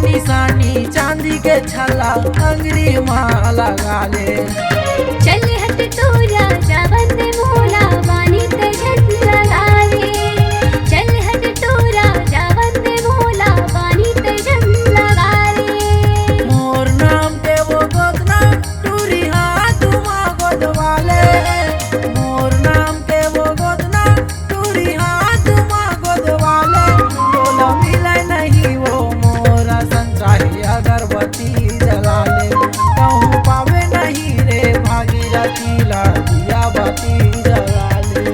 निशानी चांदी के छला अंगरी माँ लगा ले। चल हट तोरा जावन दे मोला बानी ते झट लगा ले। चल हट तोरा जावन दे मोला बानी ते झट लगा ले। मोर नाम के वो गोदना टूरी हाथ माँ गोदवाले। मोर नाम के वो गोदना टूरी हाथ माँ गोदवाले। बोला मिले नहीं वो मोरा संसारी अगरबत्ती जला ले। कहूँ पावे नहीं रे भागीरथी ला दिया बाती जला ले।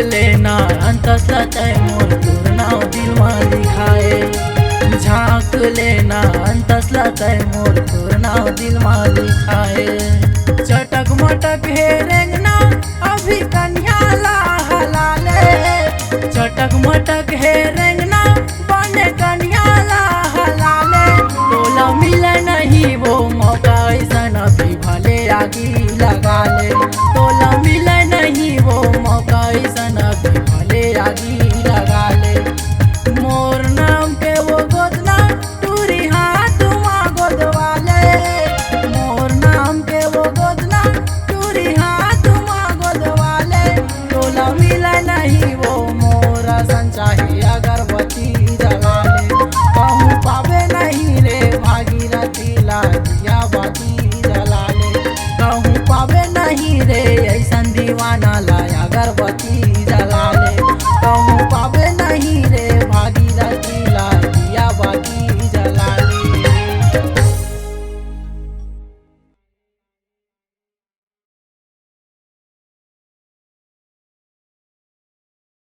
लेना अंतसला तय मोर तुरनाव दिल में लिखाए। झांक लेना अंतसला तय मोर तुरनाव दिल में लिखाए। चटक मटक हे रेंगना अभी कन्या ला हलाले। चटक मटक हे रेंगना बने कन्या ला हलाले। टोला मिले नहीं वो मौका ऐसा अभी भले आगी लगा ले।